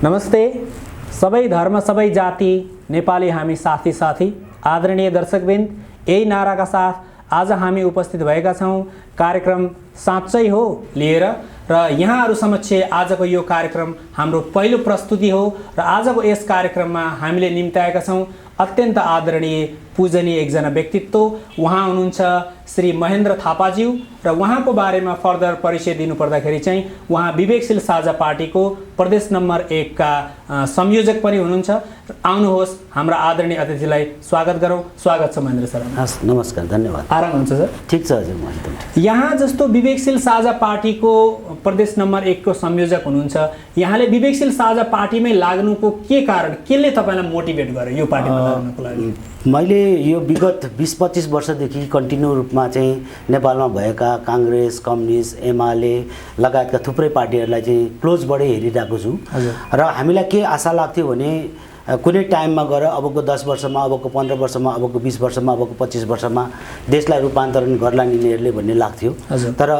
नमस्ते सबै धर्म सबै जाति नेपाली हामी साथी साथी आदरणीय दर्शकवृन्द, यही नाराका साथ आज हामी उपस्थित भएका छौँ कार्यक्रम साँच्चै हो लिएर र यहाँहरू समक्ष आजको यो कार्यक्रम हाम्रो पहिलो प्रस्तुति हो र आजको यस कार्यक्रममा हामीले निम्ताएका छौँ अत्यन्त आदरणीय पूजनीय एकजना व्यक्तित्व। उहाँ हुनुहुन्छ श्री महेन्द्र थापाज्यू र उहाँको बारेमा फर्दर परिचय दिनुपर्दाखेरि चाहिँ उहाँ विवेकशील साझा पार्टीको प्रदेश नम्बर 1 का संयोजक पनि हुनुहुन्छ। आउनुहोस् हाम्रा आदरणीय अतिथिलाई स्वागत गरौँ। स्वागत छ महेन्द्र सर। हस्, नमस्कार, धन्यवाद। आराम हुन्छ सर? ठीक छ हजुर। म यहाँ जस्तो विवेकशील साझा पार्टीको प्रदेश नम्बर 1 को संयोजक हुनुहुन्छ, यहाँले विवेकशील साझा पार्टीमै लाग्नुको के कारण, केले तपाईलाई मोटिभेट गर्यो यो पार्टीमा लाग्नको लागि? मैले यो विगत 20-25 वर्षदेखि कन्टिन्यू रूपमा चाहिँ नेपालमा भएका काङ्ग्रेस, कम्युनिस्ट, एमाले लगायतका थुप्रै पार्टीहरूलाई चाहिँ क्लोजबाटै हेरिरहेको छु र हामीलाई के आशा लाग्थ्यो भने कुनै टाइममा गएर अबको 10 वर्षमा, अबको 15 वर्षमा, अबको 20 वर्षमा, अबको 25 वर्षमा देशलाई रूपान्तरण गर्ला यिनीहरूले भन्ने लाग्थ्यो। तर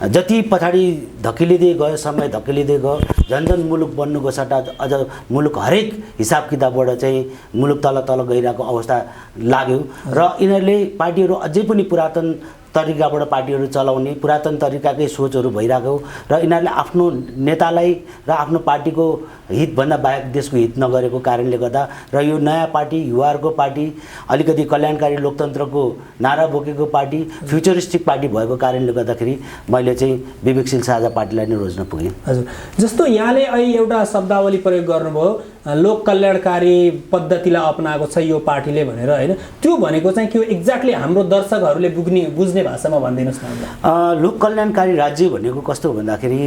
जति पछाडि धकेलिँदै गयो, समय धकेलिँदै गयो, झन् मुलुक बन्नुको सट्टा अझ मुलुक हरेक हिसाब किताबबाट चाहिँ मुलुक तल तल गइरहेको अवस्था लाग्यो र यिनीहरूले पार्टीहरू अझै पनि पुरातन तरिकाबाट पार्टीहरू चलाउने, पुरातन तरिकाकै सोचहरू भइरहेको र यिनीहरूले आफ्नो नेतालाई र आफ्नो पार्टीको हितभन्दा बाहेक देशको हित नगरेको कारणले गर्दा र यो नयाँ पार्टी, युवाहरूको पार्टी, अलिकति कल्याणकारी लोकतन्त्रको नारा बोकेको पार्टी, फ्युचरिस्टिक पार्टी भएको कारणले गर्दाखेरि मैले चाहिँ विवेकशील साझा पार्टीलाई नै रोज्न पुगेँ। हजुर, जस्तो यहाँले अहिले एउटा शब्दावली प्रयोग गर्नुभयो, लोक कल्याणकारी पद्धतिलाई अपनाएको छ यो पार्टीले भनेर, होइन? त्यो भनेको चाहिँ के हो एक्ज्याक्टली हाम्रो दर्शकहरूले बुझ्ने भाषामा भनिदिनुहोस् न। लोक कल्याणकारी राज्य भनेको कस्तो भन्दाखेरि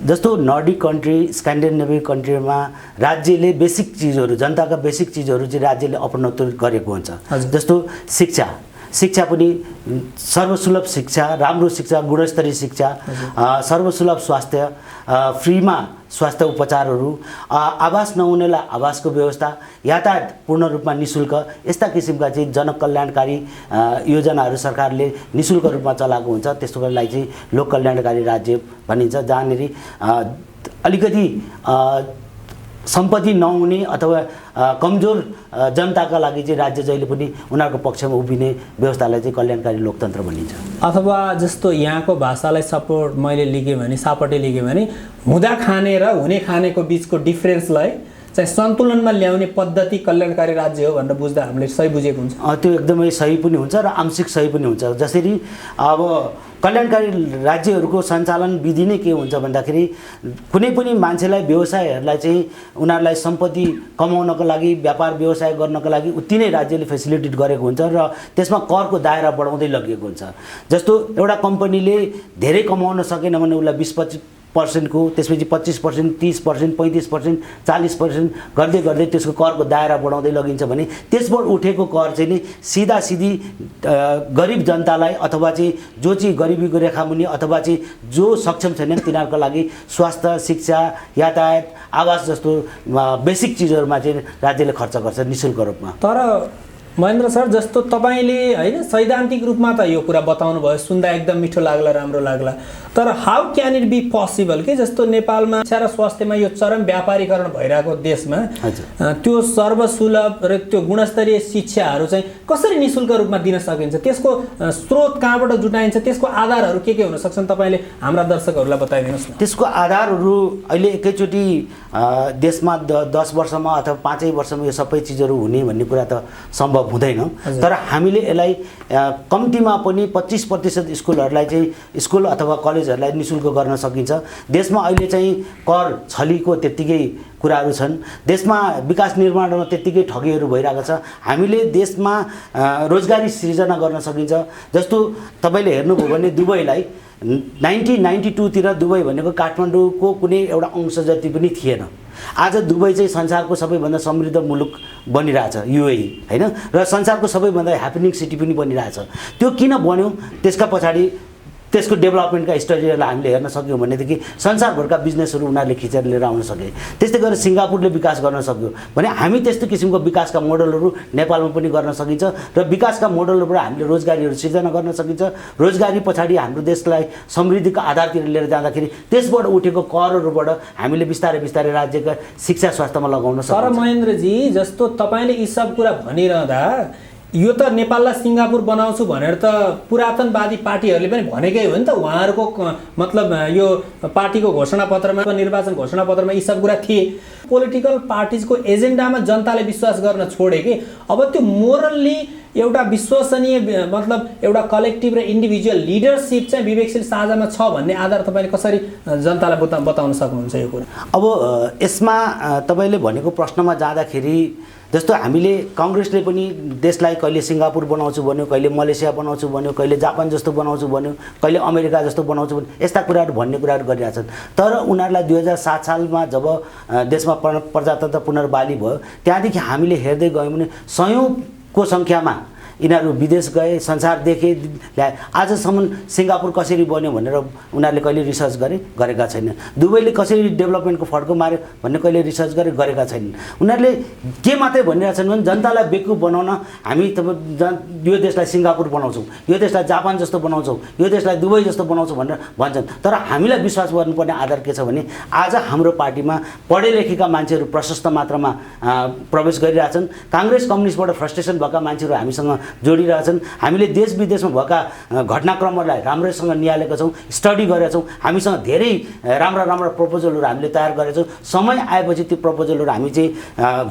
जस्तो नर्डिक कन्ट्री, स्क्यान्डिनेभियन कन्ट्रीमा राज्यले बेसिक चिजहरू, जनताका बेसिक चिजहरू चाहिँ राज्यले अपनौत गरेको हुन्छ। जस्तो शिक्षा पनि सर्वसुलभ शिक्षा, राम्रो शिक्षा, गुणस्तरीय शिक्षा, सर्वसुलभ स्वास्थ्य, फ्रीमा स्वास्थ्य उपचारहरू, आवास नहुनेलाई आवासको व्यवस्था, यातायात पूर्ण रूपमा निशुल्क, यस्ता किसिमका चाहिँ जनकल्याणकारी योजनाहरू सरकारले निशुल्क रूपमा चलाएको हुन्छ। त्यसकोलाई चाहिँ लोक कल्याणकारी राज्य भनिन्छ, जहाँनिर अलिकति सम्पत्ति नहुने अथवा कमजोर जनताका लागि चाहिँ राज्य जहिले पनि उनीहरूको पक्षमा उभिने व्यवस्थालाई चाहिँ कल्याणकारी लोकतन्त्र भनिन्छ। अथवा जस्तो यहाँको भाषालाई सपोर्ट मैले लिखेँ भने, सापटे लिखेँ भने, हुँदा खाने र हुने खानेको बिचको डिफ्रेन्सलाई चाहिँ सन्तुलनमा ल्याउने पद्धति कल्याणकारी राज्य हो भनेर बुझ्दा हामीले सही बुझेको हुन्छ। त्यो एकदमै सही पनि हुन्छ र आंशिक सही पनि हुन्छ। जसरी अब कल्याणकारी राज्यहरूको सञ्चालन विधि नै के हुन्छ भन्दाखेरि कुनै पनि मान्छेलाई, व्यवसायहरूलाई चाहिँ उनीहरूलाई सम्पत्ति कमाउनको लागि, व्यापार व्यवसाय गर्नको लागि उति नै राज्यले फेसिलिटेट गरेको हुन्छ र त्यसमा करको दायरा बढाउँदै लगिएको हुन्छ। जस्तो एउटा कम्पनीले धेरै कमाउन सकेन भने उसलाई 20-25% को, त्यसपछि 25%, 30%, 35%, 40% गर्दै गर्दै त्यसको करको दायरा बढाउँदै लगिन्छ भने त्यसबाट उठेको कर चाहिँ नि सिधा सिधी गरिब जनतालाई अथवा चाहिँ जो चाहिँ गरिबीको रेखामुनि अथवा चाहिँ जो सक्षम छैनन् तिनीहरूको लागि स्वास्थ्य, शिक्षा, यातायात, आवास जस्तो बेसिक चिजहरूमा चाहिँ राज्यले खर्च गर्छ निशुल्क रूपमा। तर महेन्द्र सर, जस्तो तपाईँले होइन सैद्धान्तिक रूपमा त यो कुरा बताउनु भयो, सुन्दा एकदम मिठो लाग्ला, राम्रो लाग्ला, तर how can it be possible कि जस्तो नेपालमा शिक्षा र स्वास्थ्यमा यो चरम व्यापारीकरण भइरहेको देशमा त्यो सर्वसुलभ र त्यो गुणस्तरीय शिक्षाहरू चाहिँ कसरी निशुल्क रूपमा दिन सकिन्छ? त्यसको स्रोत कहाँबाट जुटाइन्छ? त्यसको आधारहरू के हुन सक्छन्? तपाईँले हाम्रा दर्शकहरूलाई बताइदिनुहोस् न। त्यसको आधारहरू अहिले एकैचोटि देशमा 10 वर्षमा अथवा 5 वर्षमा यो सबै चिजहरू हुने भन्ने कुरा त सम्भव हुँदैन। तर हामीले यसलाई कम्तीमा पनि 25% स्कुलहरूलाई चाहिँ, स्कुल अथवा कलेजहरूलाई निशुल्क गर्न सकिन्छ। देशमा अहिले चाहिँ कर छलीको त्यत्तिकै कुराहरू छन्, देशमा विकास निर्माणमा त्यत्तिकै ठगीहरू भइरहेको छ। हामीले देशमा रोजगारी सृजना गर्न सकिन्छ। जस्तो तपाईँले हेर्नुभयो भने दुबईलाई 1992 तिर दुबई भनेको काठमाडौँको कुनै एउटा अंश जति पनि थिएन। आज दुबई चाहिँ संसारको सबैभन्दा समृद्ध मुलुक बनिरहेछ, युएई, होइन? र संसारको सबैभन्दा ह्यापनिङ सिटी पनि बनिरहेछ। त्यो किन बन्यो? त्यसका पछाडि त्यसको डेभलपमेन्टका स्टडीहरूलाई हामीले हेर्न सक्यौँ भनेदेखि संसारभरका बिजनेसहरू उनीहरूले खिचेर लिएर आउन सके। त्यस्तै गरेर सिङ्गापुरले विकास गर्न सक्यो भने हामी त्यस्तो किसिमको विकासका मोडलहरू नेपालमा पनि गर्न सकिन्छ र विकासका मोडलहरूबाट हामीले रोजगारीहरू सिर्जना गर्न सकिन्छ। रोजगारी पछाडि हाम्रो देशलाई समृद्धिको आधारतिर लिएर जाँदाखेरि त्यसबाट उठेको करहरूबाट हामीले बिस्तारै बिस्तारै राज्यका शिक्षा स्वास्थ्यमा लगाउन सक्छौँ। तर महेन्द्रजी, जस्तो तपाईँले यी सब कुरा भनिरहँदा यो त नेपाललाई सिङ्गापुर बनाउँछु भनेर त पुरातनवादी पार्टीहरूले पनि भनेकै हो नि त। उहाँहरूको मतलब यो पार्टीको घोषणापत्रमा, निर्वाचन घोषणापत्रमा यी सब कुरा थिए। पोलिटिकल पार्टिजको एजेन्डामा जनताले विश्वास गर्न छोडे कि अब त्यो मोरल्ली एउटा विश्वसनीय मतलब एउटा कलेक्टिभ र इन्डिभिजुअल लिडरसिप चाहिँ विवेकशील साझामा छ भन्ने आधार तपाईँले कसरी जनतालाई बताउन सक्नुहुन्छ यो कुरा? अब यसमा तपाईँले भनेको प्रश्नमा जाँदाखेरि जस्तो हामीले काङ्ग्रेसले पनि देशलाई कहिले सिङ्गापुर बनाउँछु भन्यो, कहिले मलेसिया बनाउँछु भन्यो, कहिले जापान जस्तो बनाउँछु भन्यो, कहिले अमेरिका जस्तो बनाउँछु भन्यो, यस्ता कुराहरू भन्ने कुराहरू गरिरहेछन्। तर उनीहरूलाई 2007 सालमा जब देशमा प्रजातन्त्र पुनर्बहाली भयो त्यहाँदेखि हामीले हेर्दै गयौँ भने सयौँको सङ्ख्यामा यिनीहरू विदेश गए, संसार देखे, ल्याए। आजसम्म सिङ्गापुर कसरी बन्यो भनेर उनीहरूले कहिले रिसर्च गरेका छैनन्। दुबईले कसरी डेभलपमेन्टको फड्को मार्यो भन्ने कहिले रिसर्च गरेका छैनन्। उनीहरूले के मात्रै भनिरहेछन् भने जनतालाई बेवकुफ बनाउन हामी यो देशलाई सिङ्गापुर बनाउँछौँ, यो देशलाई जापान जस्तो बनाउँछौँ, यो देशलाई दुबई जस्तो बनाउँछौँ भनेर भन्छन्। तर हामीलाई विश्वास गर्नुपर्ने आधार के छ भने आज हाम्रो पार्टीमा पढे लेखेका मान्छेहरू प्रशस्त मात्रामा प्रवेश गरिरहेछन्। काङ्ग्रेस कम्युनिस्टबाट फ्रस्ट्रेसन भएका मान्छेहरू हामीसँग जोडिरहेछन्। हामीले देश विदेशमा भएका घटनाक्रमहरूलाई राम्रैसँग निहालेका छौँ, स्टडी गरेका छौँ। हामीसँग धेरै राम्रा राम्रा प्रपोजलहरू हामीले तयार गरेका छौँ। समय आएपछि ती प्रपोजलहरू हामी चाहिँ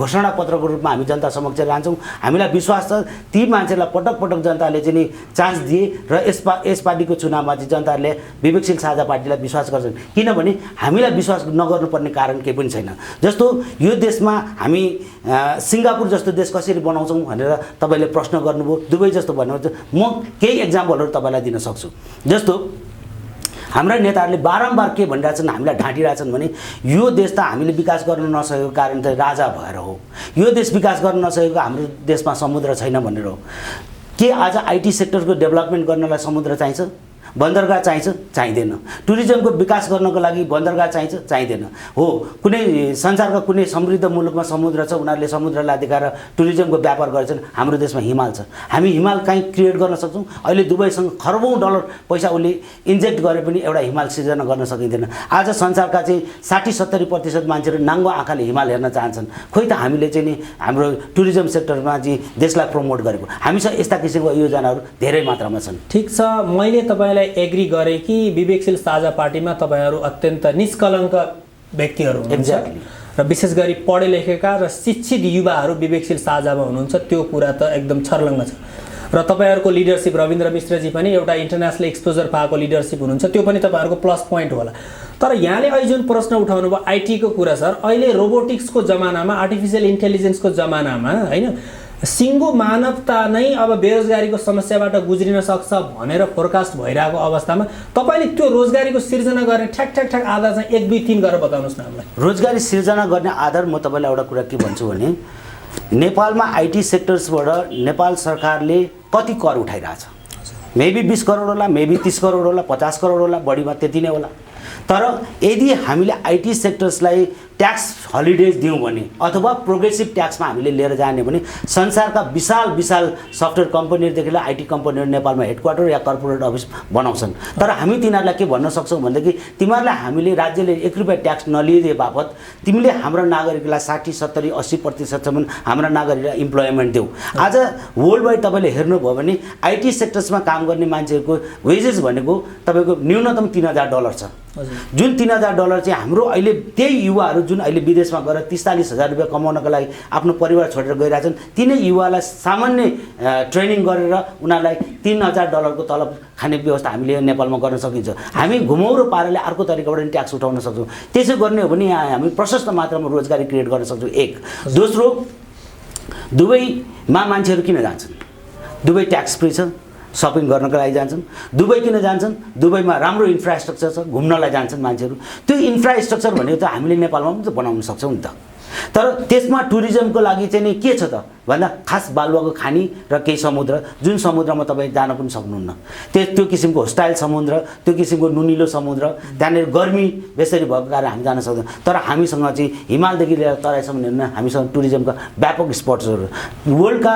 घोषणापत्रको रूपमा हामी जनता समक्ष लान्छौँ। हामीलाई विश्वास छ ती मान्छेलाई पटक पटक जनताले चाहिँ नि चान्स दिए र यस पार्टीको चुनावमा चाहिँ जनताहरूले विवेकशील साझा पार्टीलाई विश्वास गर्छन्। किनभने हामीलाई विश्वास नगर्नुपर्ने कारण केही पनि छैन। जस्तो यो देशमा हामी सिङ्गापुर जस्तो देश कसरी बनाउँछौँ भनेर तपाईँले प्रश्न गर्नुभयो, दुबई जस्तो भन्नुहुन्छ। म केही एक्जाम्पलहरू तपाईँलाई दिन सक्छु। जस्तो हाम्रा नेताहरूले बारम्बार के भनिरहेछन्, हामीलाई ढाँटिरहेछन् भने यो देश त हामीले विकास गर्न नसकेको कारण चाहिँ राजा भएर हो, यो देश विकास गर्न नसकेको हाम्रो देशमा समुद्र छैन भनेर हो। के आज आइटी सेक्टरको डेभलपमेन्ट गर्नलाई समुद्र चाहिन्छ? बन्दरगाह चाहिन्छ? चाहिँदैन। टुरिज्मको विकास गर्नको लागि बन्दरगाह चाहिन्छ? चाहिँदैन। हो, कुनै संसारका कुनै समृद्ध मुलुकमा समुद्र छ, उनीहरूले समुद्रलाई देखाएर टुरिज्मको व्यापार गर्छन्। हाम्रो देशमा हिमाल छ, हामी हिमाल कहीँ क्रिएट गर्न सक्छौँ? अहिले दुबईसँग खरबौँ डलर पैसा उसले इन्जेक्ट गरे पनि एउटा हिमाल सिर्जना गर्न सकिँदैन। आज संसारका चाहिँ 60-70% मान्छेहरू नाङ्गो आँखाले हिमाल हेर्न चाहन्छन्। खोइ त हामीले चाहिँ नि हाम्रो टुरिज्म सेक्टरमा चाहिँ देशलाई प्रमोट गरेको। हामीसँग यस्ता किसिमको योजनाहरू धेरै मात्रामा छन्। ठिक छ, मैले तपाईँलाई एग्री गरे कि विवेकशील साझा पार्टीमा तपाईँहरू अत्यन्त निष्कलङ्क व्यक्तिहरू हुनुहुन्छ र विशेष गरी पढे लेखेका र शिक्षित युवाहरू विवेकशील साझामा हुनुहुन्छ। त्यो कुरा त एकदम छर्लङ्ग छ। र तपाईँहरूको लिडरसिप, रविन्द्र मिश्रजी पनि एउटा इन्टरनेसनल एक्सपोजर पाएको लिडरसिप हुनुहुन्छ, त्यो पनि तपाईँहरूको प्लस पोइन्ट होला। तर यहाँले अहिले जुन प्रश्न उठाउनु भयो आइटीको कुरा, सर अहिले रोबोटिक्सको जमानामा, आर्टिफिसियल इन्टेलिजेन्सको जमानामा होइन, सिङ्गो मानवता नै अब बेरोजगारीको समस्याबाट गुज्रिन सक्छ भनेर फोरकास्ट भइरहेको अवस्थामा तपाईँले त्यो रोजगारीको सिर्जना गर्ने ठ्याक आधार चाहिँ 1, 2, 3 गरेर बताउनुहोस् न हामीलाई। रोजगारी सिर्जना गर्ने आधार म तपाईँलाई एउटा कुरा के भन्छु भने नेपालमा आइटी सेक्टर्सबाट नेपाल सरकारले कति कर उठाइरहेछ? मेबी 20 करोड होला, मेबी 30 करोड होला, 50 करोड होला, बढीमा त्यति नै होला। तर यदि हामीले आइटी सेक्टर्सलाई ट्याक्स हलिडेज दियौँ भने अथवा प्रोग्रेसिभ ट्याक्समा हामीले लिएर जाने भने संसारका विशाल विशाल सफ्टवेयर कम्पनीहरूदेखि लिएर आइटी कम्पनीहरू नेपालमा हेडक्वार्टर या कर्पोरेट अफिस बनाउँछन्। तर हामी तिनीहरूलाई के भन्न सक्छौँ भनेदेखि तिमीहरूलाई हामीले राज्यले 1 रुपियाँ ट्याक्स नलिदिए बापत तिमीले हाम्रो नागरिकलाई 60, 70, 80% हाम्रा नागरिकलाई इम्प्लोइमेन्ट देऊ। आज वर्ल्ड वाइड तपाईँले हेर्नुभयो भने आइटी सेक्टर्समा काम गर्ने मान्छेहरूको वेजेस भनेको तपाईँको न्यूनतम $3000 छ। जुन $3000 चाहिँ हाम्रो अहिले त्यही युवाहरू जुन अहिले विदेशमा गएर 30-40 हजार रुपियाँ कमाउनको लागि आफ्नो परिवार छोडेर गइरहेछन्, तिनै युवालाई सामान्य ट्रेनिङ गरेर उनीहरूलाई $3000 को तलब खाने व्यवस्था हामीले नेपालमा गर्न सकिन्छ। हामी घुमौरो पाराले अर्को तरिकाबाट पनि ट्याक्स उठाउन सक्छौँ। त्यसो गर्ने हो भने यहाँ हामी प्रशस्त मात्रामा रोजगारी क्रिएट गर्न सक्छौँ। एक दोस्रो, दुबईमा मान्छेहरू किन जान्छन्? दुबई ट्याक्स फ्री छ, सपिङ गर्नको लागि जान्छन्। दुबई किन जान्छन्? दुबईमा राम्रो इन्फ्रास्ट्रक्चर छ, घुम्नलाई जान्छन् मान्छेहरू। त्यो इन्फ्रास्ट्रक्चर भनेको त हामीले नेपालमा पनि त बनाउन सक्छौँ नि त। तर त्यसमा टुरिज्मको लागि चाहिँ नि के छ त? भन्दा खास बालुवाको खानी र केही समुद्र जुन समुद्रमा तपाईँ जान पनि सक्नुहुन्न, त्यो किसिमको होस्टाइल समुद्र, त्यो किसिमको नुनिलो समुद्र, त्यहाँनिर गर्मी बेसरी भएको कारण हामी जान सक्दैनौँ। तर हामीसँग चाहिँ हिमालदेखि लिएर तराईसम्म हेर्नु हामीसँग टुरिज्मका व्यापक स्पट्सहरू, वर्ल्डका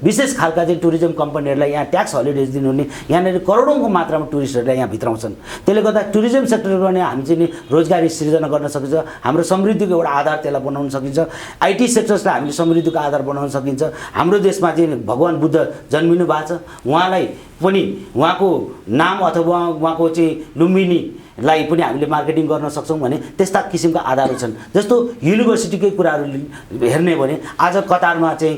विशेष खालका चाहिँ टुरिज्म कम्पनीहरूलाई यहाँ ट्याक्स हलिडेज दिनुहुने, यहाँनिर करोडौँको मात्रामा टुरिस्टहरूलाई यहाँ भित्राउँछन्। त्यसले गर्दा टुरिज्म सेक्टरमा पनि हामी चाहिँ रोजगारी सृजना गर्न सकिन्छ, हाम्रो समृद्धिको एउटा आधार त्यसलाई बनाउन सकिन्छ। आइटी सेक्टर्सलाई हामीले समृद्धिको आधार बनाउन सकिन्छ। हाम्रो देशमा चाहिँ भगवान् बुद्ध जन्मिनु भएको छ, उहाँलाई पनि उहाँको नाम अथवा उहाँको चाहिँ लुम्बिनीलाई पनि हामीले मार्केटिङ गर्न सक्छौँ भने त्यस्ता किसिमका आधारहरू छन्। जस्तो युनिभर्सिटीकै कुराहरू हेर्ने भने आज कतारमा चाहिँ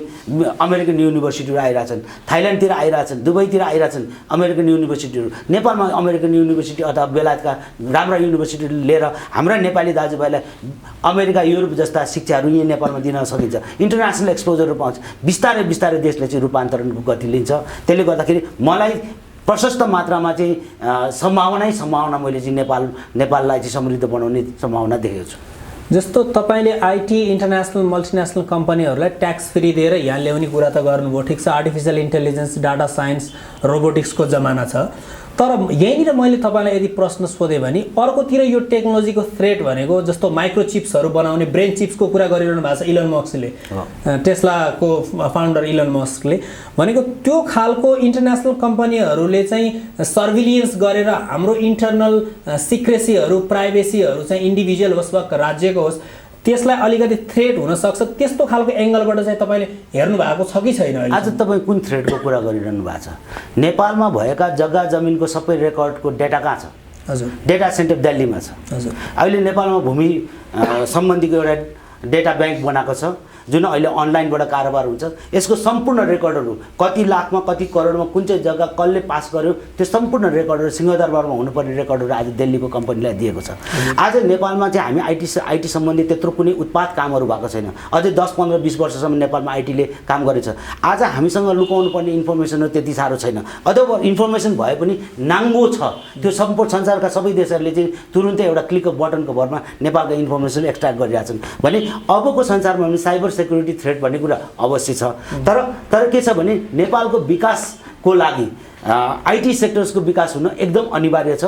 अमेरिकन युनिभर्सिटीहरू आइरहेछन्, थाइल्यान्डतिर आइरहेछन्, दुबईतिर आइरहेछन् अमेरिकन युनिभर्सिटीहरू। नेपालमा अमेरिकन युनिभर्सिटी अथवा बेलायतका राम्रा युनिभर्सिटी लिएर हाम्रा नेपाली दाजुभाइलाई अमेरिका युरोप जस्ता शिक्षाहरू यहाँ नेपालमा दिन सकिन्छ। इन्टरनेसनल एक्सपोजरहरू पाउँछ। बिस्तारै बिस्तारै देशले चाहिँ रूपान्तरणको गति लिन्छ। त्यसले गर्दाखेरि मलाई प्रशस्त मात्रामा चाहिँ सम्भावना मैले चाहिँ नेपाललाई चाहिँ समृद्ध बनाउने सम्भावना देखेको छु। जस्तो तपाईँले आइटी इन्टरनेसनल मल्टिनेसनल कम्पनीहरूलाई ट्याक्स फ्री दिएर यहाँ ल्याउने कुरा त गर्नुभयो, ठिक छ, आर्टिफिसियल इन्टेलिजेन्स, डाटा साइन्स, रोबोटिक्सको जमाना छ। तर यहीँनिर मैले तपाईँलाई यदि प्रश्न सोधेँ भने अर्कोतिर यो टेक्नोलोजीको थ्रेट भनेको जस्तो माइक्रोचिप्सहरू बनाउने ब्रेन चिप्सको कुरा गरिरहनु भएको छ इलन मस्कले, टेस्लाको फाउन्डर इलन मस्कले भनेको त्यो खालको इन्टरनेसनल कम्पनीहरूले चाहिँ सर्भिलियन्स गरेर हाम्रो इन्टरनल सिक्रेसीहरू, प्राइभेसीहरू चाहिँ इन्डिभिजुअल होस् वा राज्यको होस् त्यसलाई अलिकति थ्रेट हुन सक्छ। त्यस्तो खालको एङ्गलबाट चाहिँ तपाईँले हेर्नु भएको छ कि छैन? आज तपाईँ कुन थ्रेटको कुरा गरिरहनु भएको छ? नेपालमा भएका जग्गा जमिनको सबै रेकर्डको डेटा कहाँ छ? हजुर, डेटा सेन्टर दिल्लीमा छ। हजुर, अहिले नेपालमा भूमि सम्बन्धीको एउटा डेटा ब्याङ्क बनाएको छ जुन अहिले अनलाइनबाट कारोबार हुन्छ। यसको सम्पूर्ण रेकर्डहरू कति लाखमा कति करोडमा कुन चाहिँ जग्गा कसले पास गर्यो त्यो सम्पूर्ण रेकर्डहरू सिंहदरबारमा हुनुपर्ने रेकर्डहरू आज दिल्लीको कम्पनीलाई दिएको छ। आज नेपालमा चाहिँ हामी आइटी सम्बन्धी त्यत्रो कुनै उत्पाद कामहरू भएको छैन। अझै 10, 15, 20 वर्षसम्म नेपालमा आइटीले काम गरेछ। आज हामीसँग लुकाउनु पर्ने इन्फर्मेसनहरू त्यति साह्रो छैन, अथवा इन्फर्मेसन भए पनि नाङ्गो छ। त्यो सम्पूर्ण संसारका सबै देशहरूले चाहिँ तुरुन्तै एउटा क्लिक अफ बटनको भरमा नेपालका इन्फर्मेसन एक्सट्र्याक्ट गरिरहेछन् भने अबको संसारमा पनि साइबर सेक्युरिटी थ्रेट भन्ने कुरा अवश्य छ। तर के छ भने नेपालको विकासको लागि आइटी सेक्टर्सको विकास हुन एकदम अनिवार्य छ।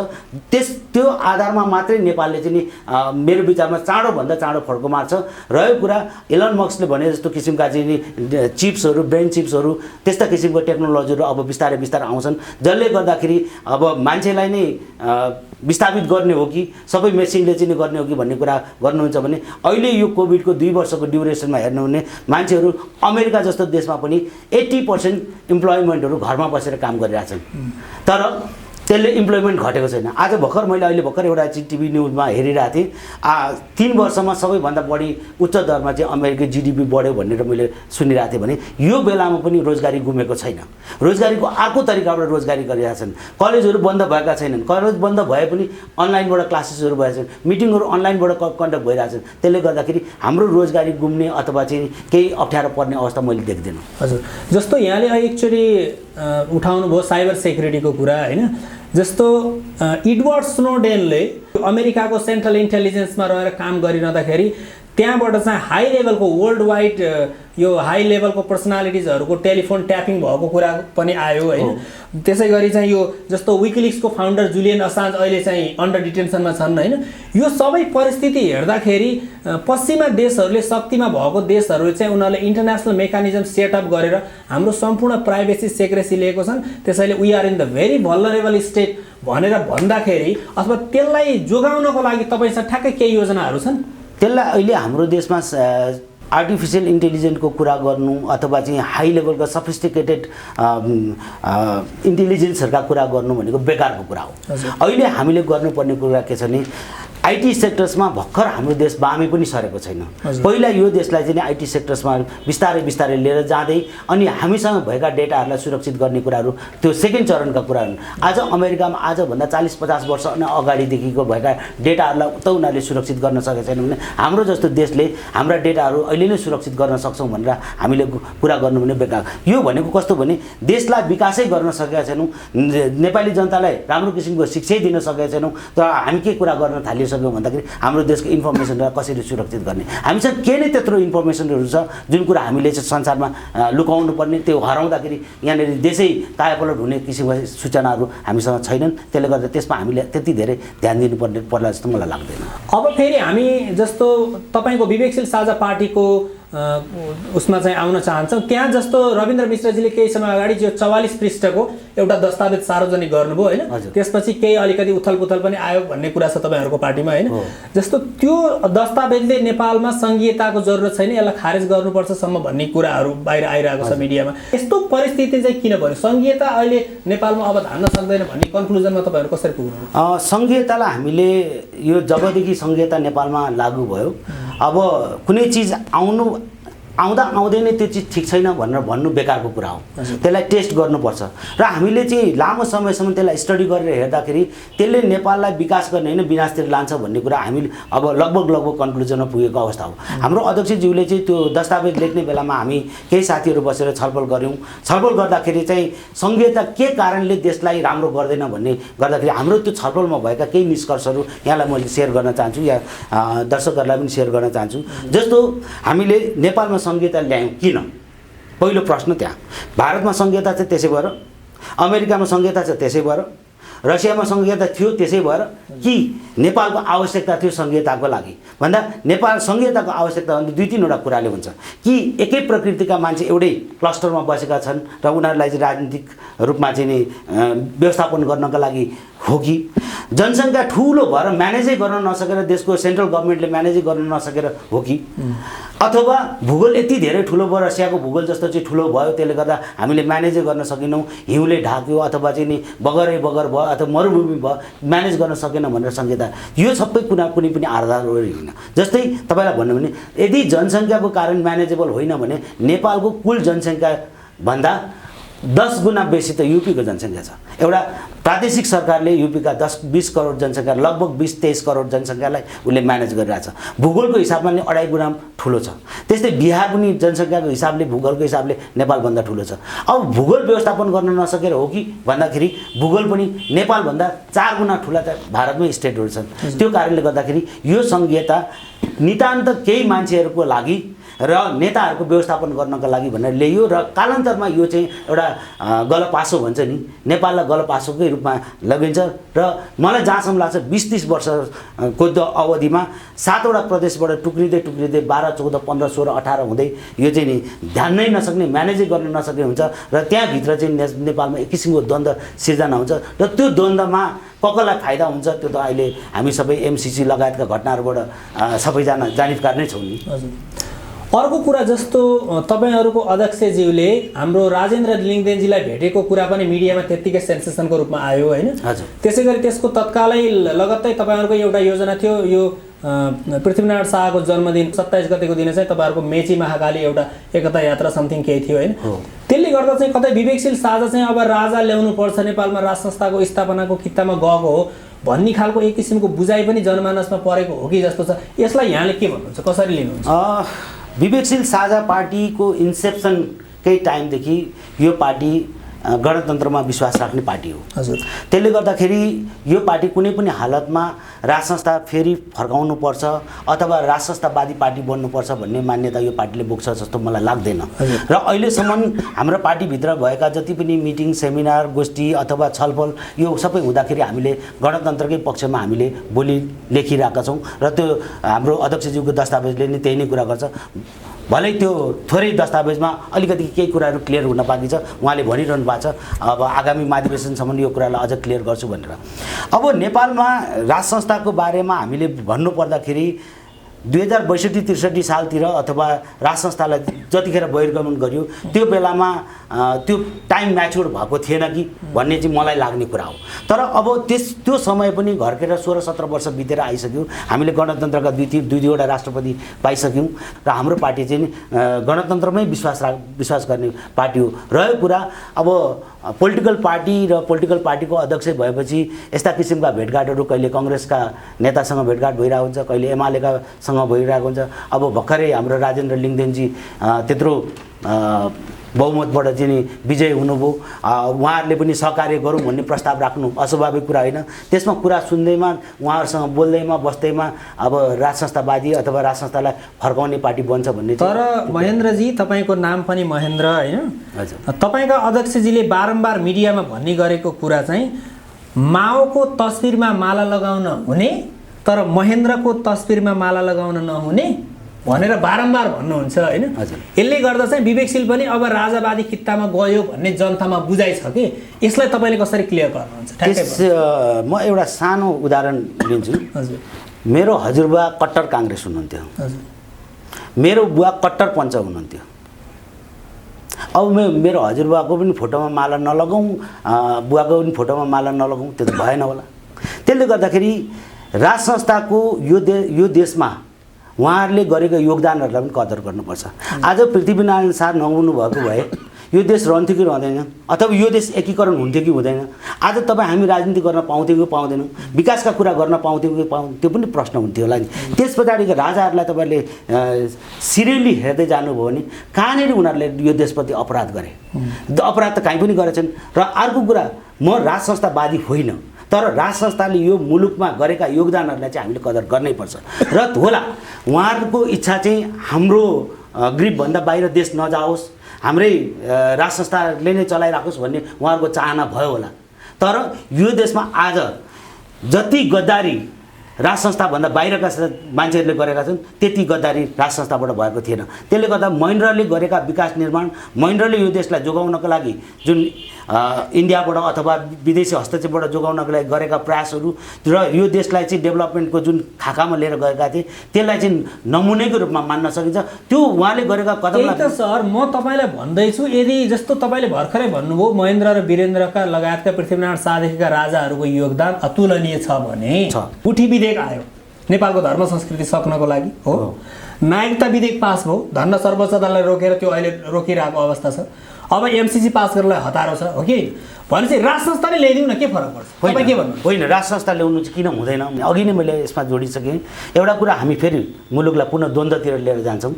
त्यो आधारमा मात्रै नेपालले चाहिँ मेरो विचारमा चाँडोभन्दा चाँडो फड्को मार्छ। रहेको कुरा इलन मस्कले भने जस्तो किसिमका चाहिँ चिप्सहरू, ब्रेन चिप्सहरू, त्यस्ता किसिमको टेक्नोलोजीहरू अब बिस्तारै बिस्तारै आउँछन् जसले गर्दाखेरि अब मान्छेलाई नै विस्थापित गर्ने हो कि सबै मेसिनले चाहिँ गर्ने हो कि भन्ने कुरा गर्नुहुन्छ भने अहिले यो कोभिडको 2 वर्षको ड्युरेसनमा हेर्नु भने मान्छेहरू अमेरिका जस्तो देशमा पनि 80% इम्प्लोइमेन्टहरू घरमा बसेर काम गरिरहेछन्। तर त्यसले इम्प्लोइमेन्ट घटेको छैन। आज मैले अहिले भर्खर एउटा चाहिँ टिभी न्युजमा हेरिरहेको थिएँ, 3 वर्षमा सबैभन्दा बढी उच्च दरमा चाहिँ अमेरिकी जिडिपी बढ्यो भनेर मैले सुनिरहेको थिएँ भने यो बेलामा पनि रोजगारी गुमेको छैन। रोजगारीको अर्को तरिकाबाट रोजगारी गरिरहेछन्। कलेजहरू बन्द भएका छैनन्, कलेज बन्द भए पनि अनलाइनबाट क्लासेसहरू भएछन्, मिटिङहरू अनलाइनबाट कन्डक्ट भइरहेछन्। त्यसले गर्दाखेरि हाम्रो रोजगारी गुम्ने अथवा चाहिँ केही अप्ठ्यारो पर्ने अवस्था मैले देख्दिनँ। हजुर, जस्तो यहाँले एकचोटि उठाउनु भयो साइबर सेक्युरिटीको कुरा होइन, जस्तो एडवर्ड स्नोडेनले अमेरिकाको सेन्ट्रल इन्टेलिजेन्समा रहेर काम गरिरहँदाखेरि त्यहाँबाट चाहिँ हाई लेभलको वर्ल्ड वाइड यो हाई लेभलको पर्सनालिटिजहरूको टेलिफोन ट्यापिङ भएको कुरा पनि आयो होइन। त्यसै गरी चाहिँ यो जस्तो विकिलिक्सको फाउन्डर जुलियन असान्ज अहिले चाहिँ अन्डर डिटेन्सनमा छन् होइन। यो सबै परिस्थिति हेर्दाखेरि पश्चिमा देशहरूले शक्तिमा भएको देशहरूले चाहिँ उनीहरूले इन्टरनेसनल मेकानिजम सेटअप गरेर हाम्रो सम्पूर्ण प्राइभेसी सेक्रेसी लिएको छन्। त्यसैले we are in the very vulnerable state भनेर भन्दाखेरि अथवा त्यसलाई जोगाउनको लागि तपाईँसँग ठ्याक्कै केही योजनाहरू छन्? त्यसलाई अहिले हाम्रो देशमा आर्टिफिसियल इन्टेलिजेन्सको कुरा गर्नु अथवा चाहिँ हाई लेभलका सफिस्टिकेटेड इन्टेलिजेन्सहरूका कुरा गर्नु भनेको बेकारको कुरा हो। अहिले हामीले गर्नुपर्ने कुरा के छ भने आइटी सेक्टर्समा भर्खर हाम्रो देश बामे पनि सरेको छैन। पहिला यो देशलाई चाहिँ आइटी सेक्टर्समा बिस्तारै बिस्तारै लिएर जाँदै अनि हामीसँग भएका डेटाहरूलाई सुरक्षित गर्ने कुराहरू त्यो सेकेन्ड चरणका कुराहरू। आज अमेरिकामा आजभन्दा 40-50 वर्ष अगाडिदेखिको भएका डेटाहरूलाई त उनीहरूले सुरक्षित गर्न सकेको छैन भने हाम्रो जस्तो देशले हाम्रा डेटाहरू अहिले नै सुरक्षित गर्न सक्छौँ भनेर हामीले कुरा गर्नु भने बेकार। यो भनेको कस्तो भने देशलाई विकासै गर्न सकेका छैनौँ, नेपाली जनतालाई राम्रो किसिमको शिक्षै दिन सकेका छैनौँ, तर हामी के कुरा गर्न थालिसक्यौँ भइसक्यो भन्दाखेरि हाम्रो देशको इन्फर्मेसनलाई कसरी सुरक्षित गर्ने, हामीसँग के नै त्यत्रो इन्फर्मेसनहरू छ जुन कुरा हामीले चाहिँ संसारमा लुकाउनु पर्ने, त्यो हराउँदाखेरि यहाँनिर देशै कायापलट हुने किसिमका सूचनाहरू हामीसँग छैनन्। त्यसले गर्दा त्यसमा हामीले त्यति धेरै ध्यान दिनुपर्ने पर्ला जस्तो मलाई लाग्दैन। अब फेरि हामी जस्तो तपाईँको विवेकशील साझा पार्टीको उसमा चाहिँ आउन चाहन्छौँ। त्यहाँ जस्तो रविन्द्र मिश्रजीले केही समय अगाडि जो 44 पृष्ठको एउटा दस्तावेज सार्वजनिक गर्नुभयो होइन, त्यसपछि केही अलिकति उथलपुथल पनि आयो भन्ने कुरा छ तपाईँहरूको पार्टीमा होइन। जस्तो त्यो दस्तावेजले नेपालमा सङ्घीयताको जरुरत छैन, यसलाई खारेज गर्नुपर्छसम्म भन्ने कुराहरू बाहिर आइरहेको छ मिडियामा। यस्तो परिस्थिति चाहिँ किन पर्यो? सङ्घीयता अहिले नेपालमा अब धान्न सक्दैन भन्ने कन्क्लुजनमा तपाईँहरू कसरी पुग्नु? सङ्घीयतालाई हामीले यो जबदेखि सङ्घीयता नेपालमा लागू भयो, अब कुनै चिज आउँदा आउँदै नै त्यो चिज ठिक छैन भनेर भन्नु बेकारको कुरा हो। त्यसलाई टेस्ट गर्नुपर्छ र हामीले चाहिँ लामो समयसम्म त्यसलाई स्टडी गरेर हेर्दाखेरि त्यसले नेपाललाई विकास गर्ने होइन विनाशतिर लान्छ भन्ने कुरा हामीले अब लगभग कन्क्लुजनमा पुगेको अवस्था हो। हाम्रो अध्यक्षज्यूले चाहिँ त्यो दस्तावेज लेख्ने बेलामा हामी केही साथीहरू बसेर छलफल गऱ्यौँ। छलफल गर्दाखेरि चाहिँ सङ्घीयता के कारणले देशलाई राम्रो गर्दैन भन्ने गर्दाखेरि हाम्रो त्यो छलफलमा भएका केही निष्कर्षहरू यहाँलाई मैले सेयर गर्न चाहन्छु या दर्शकहरूलाई पनि सेयर गर्न चाहन्छु। जस्तो हामीले नेपालमा सङ्घीयता ल्यायौँ किन? पहिलो प्रश्न त्यहाँ। भारतमा सङ्घीयता चाहिँ त्यसै भएर, अमेरिकामा सङ्घीयता छ त्यसै भएर, रसियामा सङ्घीयता थियो त्यसै भएर, कि नेपालको आवश्यकता थियो सङ्घीयताको लागि भन्दा नेपाल सङ्घीयताको आवश्यकता भन्दा 2-3वटा कुराले हुन्छ कि एकै प्रकृतिका मान्छे एउटै क्लस्टरमा बसेका छन् र उनीहरूलाई चाहिँ राजनीतिक रूपमा चाहिँ नि व्यवस्थापन गर्नका लागि हो कि जनसङ्ख्या ठुलो भएर म्यानेजै गर्न नसकेर देशको सेन्ट्रल गभर्मेन्टले म्यानेजै गर्न नसकेर हो कि अथवा भूगोल यति धेरै ठुलो भयो, रसियाको भूगोल जस्तो चाहिँ ठुलो भयो त्यसले गर्दा हामीले म्यानेजै गर्न सकेनौँ, हिउँले ढाक्यो अथवा चाहिँ नि बगरै बगर भयो अथवा मरुभूमि भयो, म्यानेज गर्न सकेन भनेर सङ्घीयता। यो सबै कुरा कुनै पनि आधार होइन। जस्तै तपाईँलाई भन्नु भने यदि जनसङ्ख्याको कारण म्यानेजेबल होइन भने नेपालको कुल जनसङ्ख्या भन्दा 10 गुणा बेसी त युपीको जनसङ्ख्या छ। एउटा प्रादेशिक सरकारले युपीका 10-20 करोड जनसङ्ख्या लगभग 20-23 करोड जनसङ्ख्यालाई उसले म्यानेज गरिरहेछ। भूगोलको हिसाबमा नि 2.5 गुणा ठुलो छ। त्यस्तै बिहार पनि जनसङ्ख्याको हिसाबले भूगोलको हिसाबले नेपालभन्दा ठुलो छ। अब भूगोल व्यवस्थापन गर्न नसकेर हो कि भन्दाखेरि भूगोल पनि नेपालभन्दा 4 गुणा ठुला त भारतमै स्टेटहरू छन्। त्यो कारणले गर्दाखेरि यो सङ्घीयता नितान्त केही मान्छेहरूको लागि र नेताहरूको व्यवस्थापन गर्नका लागि भनेर ल्याइयो र कालान्तरमा यो चाहिँ एउटा गलपासो भन्छ नि, नेपाललाई गलपासोकै रूपमा लगिन्छ। र मलाई जहाँसम्म लाग्छ 20-30 वर्षको अवधिमा 7वटा प्रदेशबाट टुक्रिँदै 12, 14, 15, 16, 18 हुँदै यो चाहिँ नि ध्यान नै नसक्ने, म्यानेजै गर्न नसक्ने हुन्छ र त्यहाँभित्र चाहिँ नेपालमा एक किसिमको द्वन्द्व सिर्जना हुन्छ र त्यो द्वन्द्वमा कसलाई फाइदा हुन्छ त्यो त अहिले हामी सबै एमसिसी लगायतका घटनाहरूबाट सबैजना जानिफकार नै छौँ नि। अर्को कुरा जस्तो तपाईँहरूको अध्यक्षज्यूले हाम्रो राजेन्द्र लिङ्गदेनजीलाई भेटेको कुरा पनि मिडियामा त्यत्तिकै सेन्सेसनको रूपमा आयो होइन। त्यसै गरी त्यसको तत्कालै लगत्तै तपाईँहरूको एउटा योजना थियो, यो पृथ्वीनारायण शाहको जन्मदिन 27 गतेको दिन चाहिँ तपाईँहरूको मेची महाकाली एउटा एकता यात्रा समथिङ केही थियो होइन। त्यसले गर्दा चाहिँ कतै विवेकशील साझा चाहिँ अब राजा ल्याउनु पर्छ नेपालमा, राज संस्थाको स्थापनाको कित्तामा गएको हो भन्ने खालको एक किसिमको बुझाइ पनि जनमानसमा परेको हो कि जस्तो छ। यसलाई यहाँले के भन्नुहुन्छ, कसरी लिनुहुन्छ? विवेकशील साझा पार्टीको इन्सेप्सनकै टाइमदेखि यो पार्टी गणतन्त्रमा विश्वास राख्ने पार्टी हो। हजुर। त्यसले गर्दाखेरि यो पार्टी कुनै पनि हालतमा राज संस्था फेरि फर्काउनुपर्छ अथवा राज संस्थावादी पार्टी बन्नुपर्छ भन्ने मान्यता यो पार्टीले बोक्छ जस्तो मलाई लाग्दैन। र अहिलेसम्म हाम्रो पार्टीभित्र भएका जति पनि मिटिङ, सेमिनार, गोष्ठी अथवा छलफल यो सबै हुँदाखेरि हामीले गणतन्त्रकै पक्षमा हामीले बोली लेखिरहेका छौँ र त्यो हाम्रो अध्यक्षज्यूको दस्तावेजले नि त्यही नै कुरा गर्छ। भलै त्यो थोरै दस्तावेजमा अलिकति केही कुराहरू क्लियर हुन बाँकी छ, उहाँले भनिरहनु भएको छ अब आगामी महाधिवेशनसम्म यो कुरालाई अझ क्लियर गर्छु भनेर। अब नेपालमा राज संस्थाको बारेमा हामीले भन्नुपर्दाखेरि 2062-63 सालतिर अथवा राज संस्थालाई जतिखेर बहिर्गमन गरियो त्यो बेलामा त्यो टाइम म्याच्योर भएको थिएन कि भन्ने चाहिँ मलाई लाग्ने कुरा हो। तर अब त्यो समय पनि घर्केर 16-17 वर्ष बितेर आइसक्यो। हामीले गणतन्त्रका दुईवटा राष्ट्रपति पाइसक्यौँ र हाम्रो पार्टी चाहिँ गणतन्त्रमै विश्वास गर्ने पार्टी हो। रह्यो कुरा अब पोलिटिकल पार्टी र पोलिटिकल पार्टीको अध्यक्ष भएपछि यस्ता किसिमका भेटघाटहरू कहिले कङ्ग्रेसका नेतासँग भेटघाट भइरहेको हुन्छ, कहिले एमालेकासँग भइरहेको हुन्छ। अब भर्खरै हाम्रो राजेन्द्र लिङ्गदेनजी त्यत्रो बहुमतबाट चाहिँ नि विजय हुनुभयो। उहाँहरूले पनि सहकार्य गरौँ भन्ने प्रस्ताव राख्नु अस्वाभाविक कुरा होइन। त्यसमा कुरा सुन्दैमा उहाँहरूसँग बोल्दैमा बस्दैमा अब राज संस्थावादी अथवा राज संस्थालाई फर्काउने पार्टी बन्छ भन्ने। तर महेन्द्रजी तपाईँको नाम पनि महेन्द्र होइन? हजुर। तपाईँका अध्यक्षजीले बारम्बार मिडियामा भन्ने गरेको कुरा चाहिँ माओको तस्बिरमा माला लगाउन हुने तर महेन्द्रको तस्बिरमा माला लगाउन नहुने भनेर बारम्बार भन्नुहुन्छ होइन? यसले गर्दा चाहिँ विवेकशील पनि अब राजावादी कित्तामा गयो भन्ने जनतामा बुझाइ छ कि यसलाई तपाईँले कसरी क्लियर गर्नुहुन्छ? म एउटा सानो उदाहरण लिन्छु। हजुर। मेरो हजुरबा कट्टर काङ्ग्रेस हुनुहुन्थ्यो। हजुर। मेरो बुवा कट्टर पञ्च हुनुहुन्थ्यो। अब मेरो हजुरबाको पनि फोटोमा माला नलगाउँ, बुवाको पनि फोटोमा माला नलगाउँ, त्यो त भएन होला। त्यसले गर्दाखेरि राज संस्थाको यो देशमा उहाँहरूले गरेको योगदानहरूलाई पनि कदर गर्नुपर्छ। आज पृथ्वीनारायण शाह नहुनु भएको भए यो देश रहन्थ्यो कि रहँदैन, अथवा यो देश एकीकरण हुन्थ्यो कि हुँदैन, आज तपाईँ हामी राजनीति गर्न पाउँथ्यौँ कि पाउँदैनौँ, विकासका कुरा गर्न पाउँथ्यौँ कि पाउँथ्यौँ, त्यो पनि प्रश्न हुन्थ्यो होला नि। त्यस पछाडिको राजाहरूलाई तपाईँले सिरियसली हेर्दै जानुभयो भने कहाँनिर उनीहरूले यो देशप्रति अपराध गरे? अपराध त कहीँ पनि गरेछन्। र अर्को कुरा, म राज संस्थावादी होइन, तर राज संस्थाले यो मुलुकमा गरेका योगदानहरूलाई चाहिँ हामीले कदर गर्नैपर्छ। र होला उहाँहरूको इच्छा चाहिँ हाम्रो ग्रिपभन्दा बाहिर देश नजाओस्, हाम्रै राज संस्थाले नै चलाइराखोस् भन्ने उहाँहरूको चाहना भयो होला। तर यो देशमा आज जति गद्दारी राज संस्थाभन्दा बाहिरका मान्छेहरूले गरेका छन् त्यति गद्दारी राज संस्थाबाट भएको थिएन। त्यसले गर्दा महेन्द्रले गरेका विकास निर्माण, महेन्द्रले यो देशलाई जोगाउनको लागि जुन इन्डियाबाट अथवा विदेशी हस्तक्षेपबाट जोगाउनको लागि गरेका प्रयासहरू र यो देशलाई चाहिँ डेभलपमेन्टको जुन खाकामा लिएर गएका थिए त्यसलाई चाहिँ नमुनेको रूपमा मान्न सकिन्छ। त्यो उहाँले गरेका कदमलाई त सर म तपाईँलाई भन्दैछु, यदि जस्तो तपाईँले भर्खरै भन्नुभयो महेन्द्र र वीरेन्द्रका लगायतका पृथ्वीनारायण शाहदेखिका राजाहरूको योगदान अतुलनीय छ भने उठी विधेयक आयो नेपालको धर्म संस्कृति सक्नको लागि हो, नागरिकता विधेयक पास भयो, धन्न सर्वोच्च अदालतले रोकेर त्यो अहिले रोकिरहेको अवस्था छ, अब एमसीसी पास गर्नलाई हतारो छ हो कि भनेपछि राज संस्थाले ल्याइदिउँ न, के फरक पर्छ? तपाईँ के भन्नु? होइन, राज संस्था ल्याउनु चाहिँ किन हुँदैन? अघि नै मैले यसमा जोडिसकेँ। एउटा कुरा, हामी फेरि मुलुकलाई पुनः द्वन्द्वतिर लिएर जान्छौँ।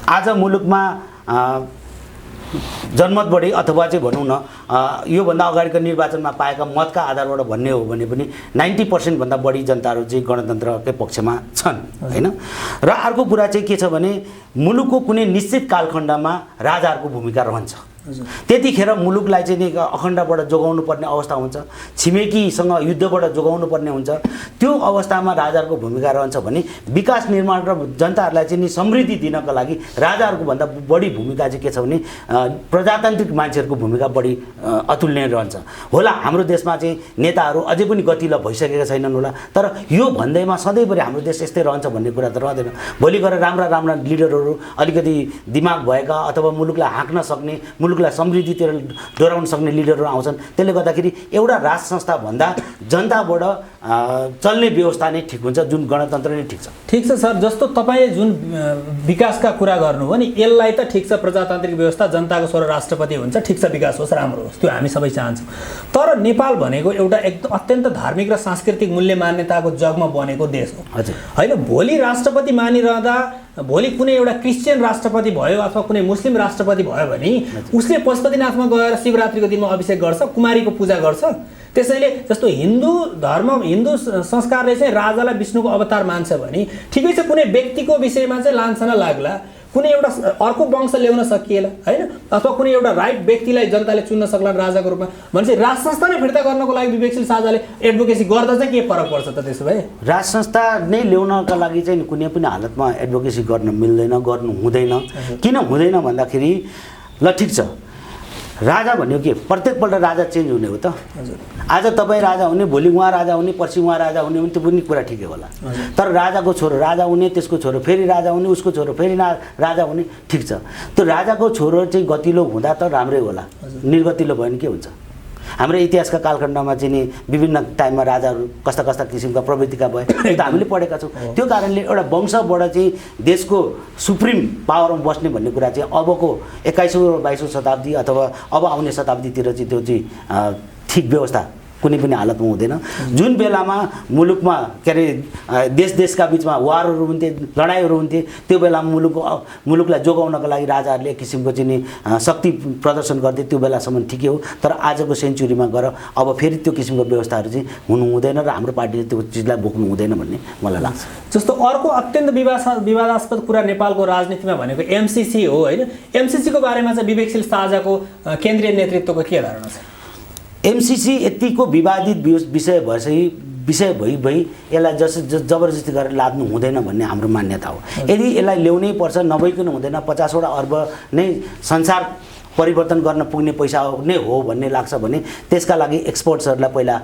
आज मुलुकमा जनमत बढी अथवा चाहिँ भनौँ न योभन्दा अगाडिको निर्वाचनमा पाएका मतका आधारबाट भन्ने हो भने पनि 90% भन्दा बढी जनताहरू चाहिँ गणतन्त्रकै पक्षमा छन् होइन। र अर्को कुरा चाहिँ के छ भने मुलुकको कुनै निश्चित कालखण्डमा राजाहरूको भूमिका रहन्छ। त्यतिखेर मुलुकलाई चाहिँ नि अखण्डबाट जोगाउनु पर्ने अवस्था हुन्छ, छिमेकीसँग युद्धबाट जोगाउनु पर्ने हुन्छ। त्यो अवस्थामा राजाहरूको भूमिका रहन्छ भने विकास निर्माण र जनताहरूलाई चाहिँ नि समृद्धि दिनको लागि राजाहरूको भन्दा बढी भूमिका चाहिँ के छ भने प्रजातान्त्रिक मान्छेहरूको भूमिका बढी अतुलनीय रहन्छ होला। हाम्रो देशमा चाहिँ नेताहरू अझै पनि गतिलो भइसकेका छैनन् होला, तर यो भन्दैमा सधैँभरि हाम्रो देश यस्तै रहन्छ भन्ने कुरा त रहँदैन। भोलि गएर राम्रा राम्रा लिडरहरू, अलिकति दिमाग भएका अथवा मुलुकलाई हाँक्न सक्ने, मुलुकलाई समृद्धितिर डोराउन सक्ने लिडरहरू आउँछन्। त्यसले गर्दाखेरि एउटा राज संस्थाभन्दा जनताबाट चल्ने व्यवस्था नै ठिक हुन्छ, जुन गणतन्त्र नै ठिक छ। ठिक छ सर, जस्तो तपाईँले जुन विकासका कुरा गर्नुभयो नि, यसलाई त ठिक छ, प्रजातान्त्रिक व्यवस्था, जनताको स्वर राष्ट्रपति हुन्छ, ठिक छ, विकास होस्, राम्रो होस्, त्यो हामी सबै चाहन्छौँ। तर नेपाल भनेको एउटा एकदम अत्यन्त धार्मिक र सांस्कृतिक मूल्य मान्यताको जगमा बनेको देश हो होइन। भोलि राष्ट्रपति मानिरहँदा भोलि कुनै एउटा क्रिस्चियन राष्ट्रपति भयो अथवा कुनै मुस्लिम राष्ट्रपति भयो भने उसले पशुपतिनाथमा गएर शिवरात्रिको दिनमा अभिषेक गर्छ, कुमारीको पूजा गर्छ। त्यसैले जस्तो हिन्दू धर्म, हिन्दू संस्कारले चाहिँ राजालाई विष्णुको अवतार मान्छ भने ठिकै छ, कुनै व्यक्तिको विषयमा चाहिँ लान्छना लाग्ला, कुनै एउटा अर्को वंश ल्याउन सकिएला होइन, अथवा कुनै एउटा राइट व्यक्तिलाई जनताले चुन्न सक्ला राजाको रूपमा भनेपछि राज संस्था नै फिर्ता गर्नको लागि विवेकशील साझाले एडभोकेसी गर्दा चाहिँ के फरक पर्छ त? त्यसो भए राज संस्था नै ल्याउनका लागि चाहिँ कुनै पनि हालतमा एडभोकेसी गर्न मिल्दैन, गर्नु हुँदैन। किन हुँदैन भन्दाखेरि ल ठिक छ, राजा भन्यो के प्रत्येकपल्ट राजा चेन्ज हुने हो त? आज तपाईँ राजा हुने, भोलि उहाँ राजा हुने, पर्सि उहाँ राजा हुने भने त्यो पनि कुरा ठिकै होला। तर राजाको छोरो राजा हुने, त्यसको छोरो फेरि राजा हुने, उसको छोरो फेरि राजा हुने, ठिक छ। त्यो राजाको छोरो चाहिँ गतिलो हुँदा त राम्रै होला, निर्गतिलो भयो भने के हुन्छ? हाम्रो इतिहासका कालखण्डमा चाहिँ नि विभिन्न टाइममा राजाहरू कस्ता कस्ता किसिमका प्रवृत्तिका भए त्यो त हामीले पढेका छौँ। त्यो कारणले एउटा वंशबाट चाहिँ देशको सुप्रिम पावरमा बस्ने भन्ने कुरा चाहिँ अबको 21औँ र 22औँ शताब्दी अथवा अब आउने शताब्दीतिर चाहिँ त्यो चाहिँ ठिक व्यवस्था कुनै पनि हालतमा हुँदैन। जुन बेलामा मुलुकमा के अरे देशका बिचमा वारहरू हुन्थे, लडाइँहरू हुन्थे, त्यो बेलामा मुलुकलाई जोगाउनको लागि राजाहरूले एक किसिमको चाहिँ शक्ति प्रदर्शन गर्थे, त्यो बेलासम्म ठिकै हो। तर आजको सेन्चुरीमा गएर अब फेरि त्यो किसिमको व्यवस्थाहरू चाहिँ हुनु हुँदैन र हाम्रो पार्टीले त्यो चिजलाई बोक्नु हुँदैन भन्ने मलाई लाग्छ। जस्तो अर्को अत्यन्त विवादास्पद कुरा नेपालको राजनीतिमा भनेको एमसिसी हो होइन। एमसिसीको बारेमा चाहिँ विवेकशील साझाको केन्द्रीय नेतृत्वको के धारणा छ? एमसिसी यतिको विवादित विषय भई यसलाई जबरजस्ती गरेर लाद्नु हुँदैन भन्ने हाम्रो मान्यता हो। यदि यसलाई ल्याउनै पर्छ, नभइकन हुँदैन, 50वटा अर्ब नै संसार परिवर्तन गर्न पुग्ने पैसा नै हो भन्ने लाग्छ भने त्यसका लागि एक्सपर्ट्सहरूलाई पहिला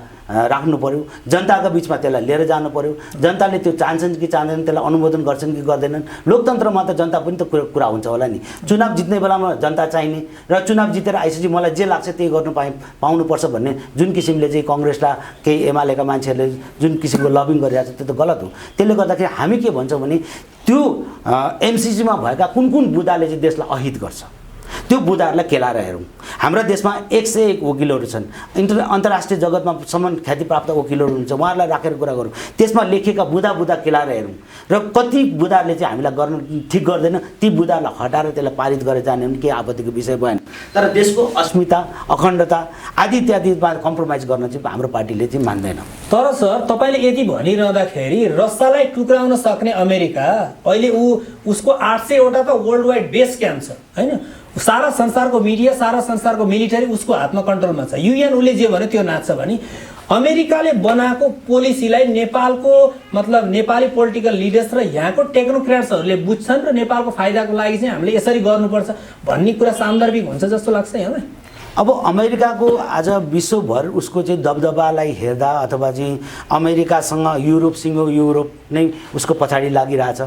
राख्नु पर्यो, जनताको बिचमा त्यसलाई लिएर जानु पर्यो। जनताले त्यो चाहन्छन् कि चाहँदैनन्, त्यसलाई अनुमोदन गर्छन् कि गर्दैनन्। लोकतन्त्रमा त जनता पनि त कुरा हुन्छ होला नि। चुनाव जित्ने बेलामा जनता चाहिने र चुनाव जितेर आइसकेपछि मलाई जे लाग्छ त्यही गर्नु पाउनुपर्छ भन्ने जुन किसिमले चाहिँ कङ्ग्रेसलाई केही एमालेका मान्छेहरूले जुन किसिमको लबिङ गरिरहेको छ त्यो त गलत हो। त्यसले गर्दाखेरि हामी के भन्छौँ भने त्यो एमसिसीमा भएका कुन बुदाले चाहिँ देशलाई अहित गर्छ त्यो बुदाहरूलाई केलाएर हेरौँ। हाम्रा देशमा 101 वकिलहरू छन्, अन्तर्राष्ट्रिय जगतमा सम्मान ख्याति प्राप्त वकिलहरू हुन्छ, उहाँहरूलाई राखेर कुरा गरौँ। त्यसमा लेखेका बुदा केलाएर हेरौँ र कति बुदाहरूले चाहिँ हामीलाई गर्न ठिक गर्दैन, ती बुदाहरूलाई हटाएर त्यसलाई पारित गरेर जाने भने केही आपत्तिको विषय भएन। तर देशको अस्मिता, अखण्डता आदि इत्यादिमा कम्प्रोमाइज गर्न चाहिँ हाम्रो पार्टीले चाहिँ मान्दैन। तर सर, तपाईँले यति भनिरहँदाखेरि रसियालाई टुक्राउन सक्ने अमेरिका अहिले उसको 800वटा त वर्ल्ड वाइड बेस क्याम्प छ होइन। सारा संसारको मिडिया, सारा संसारको मिलिटरी उसको हातमा कन्ट्रोलमा छ। युएन उसले जे भन्यो त्यो नाच्छ भने अमेरिकाले बनाएको पोलिसीलाई नेपालको मतलब नेपाली पोलिटिकल लिडर्स र यहाँको टेक्नोक्रेट्सहरूले बुझ्छन् र नेपालको फाइदाको लागि चाहिँ हामीले यसरी गर्नुपर्छ भन्ने कुरा सान्दर्भिक हुन्छ जस्तो लाग्छ यहाँलाई? अब अमेरिकाको आज विश्वभर उसको चाहिँ दबदबालाई हेर्दा अथवा चाहिँ अमेरिकासँग युरोप नै उसको पछाडि लागिरहेछ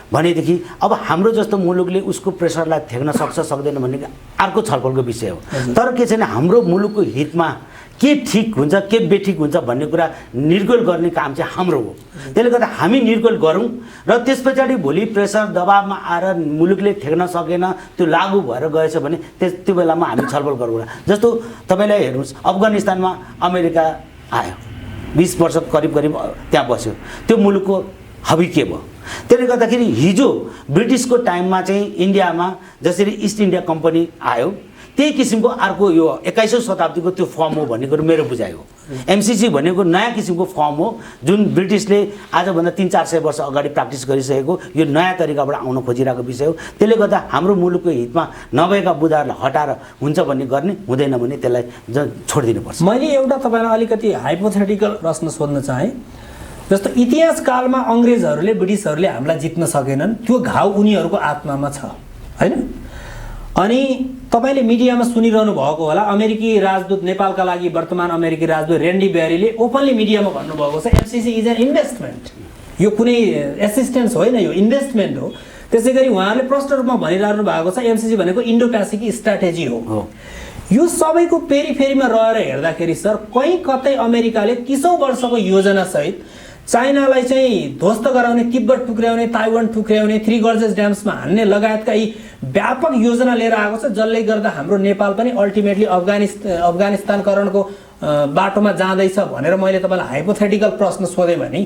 भनेदेखि अब हाम्रो जस्तो मुलुकले उसको प्रेसरलाई थेक्न सक्छ सक्दैन भन्ने अर्को छलफलको विषय हो। तर के छैन, हाम्रो मुलुकको हितमा के ठिक हुन्छ के बेठिक हुन्छ भन्ने कुरा निर्गोल गर्ने काम चाहिँ हाम्रो हो। त्यसले गर्दा हामी निर्गोल गरौँ र त्यस पछाडि भोलि प्रेसर दबावमा आएर मुलुकले ठेक्न सकेन, त्यो लागू भएर गएछ भने त्यो बेलामा हामी छलफल गरौँला। जस्तो तपाईँलाई हेर्नुहोस्, अफगानिस्तानमा अमेरिका आयो, 20 वर्ष करिब त्यहाँ बस्यो, त्यो मुलुकको हबी के भयो? त्यसले गर्दाखेरि हिजो ब्रिटिसको टाइममा चाहिँ इन्डियामा जसरी इस्ट इन्डिया कम्पनी आयो त्यही किसिमको अर्को यो 21औं शताब्दीको त्यो फर्म हो भन्ने कुरो मेरो बुझाइ हो। एमसिसी भनेको नयाँ किसिमको फर्म हो जुन ब्रिटिसले आजभन्दा 300-400 वर्ष अगाडि प्र्याक्टिस गरिसकेको यो नयाँ तरिकाबाट आउन खोजिरहेको विषय हो। त्यसले गर्दा हाम्रो मुलुकको हितमा नभएका बुदाहरूलाई हटाएर हुन्छ भन्ने गर्ने हुँदैन भने त्यसलाई छोडिदिनुपर्छ। मैले एउटा तपाईँलाई अलिकति हाइपोथेटिकल प्रश्न सोध्न चाहेँ। जस्तो इतिहास कालमा अङ्ग्रेजहरूले ब्रिटिसहरूले हामीलाई जित्न सकेनन्, त्यो घाउ उनीहरूको आत्मामा छ होइन। अनि तपाईँले मिडियामा सुनिरहनु भएको होला, अमेरिकी राजदूत नेपालका लागि वर्तमान अमेरिकी राजदूत रेन्डी ब्यारीले ओपनली मिडियामा भन्नुभएको छ एमसिसी इज एन इन्भेस्टमेन्ट, यो कुनै एसिस्टेन्स होइन, यो इन्भेस्टमेन्ट हो। त्यसै गरी उहाँहरूले प्रष्ट रूपमा भनिरहनु भएको छ एमसिसी भनेको इन्डो पेसिफिक स्ट्राटेजी हो। यो सबैको पेरिफेरीमा रहेर हेर्दाखेरि सर कहीँ कतै अमेरिकाले 30औं वर्षको योजनासहित चाइनालाई चाहिँ ध्वस्त गराउने, तिब्बत टुक्र्याउने, ताइवान टुक्र्याउने, 3 गर्जेस ड्याम्समा हान्ने लगायतका यी व्यापक योजना लिएर आएको छ, जसले गर्दा हाम्रो नेपाल पनि अल्टिमेटली अफगानिस्तानकरणको बाटोमा जाँदैछ भनेर मैले तपाईँलाई हाइपोथेटिकल प्रश्न सोधेँ भने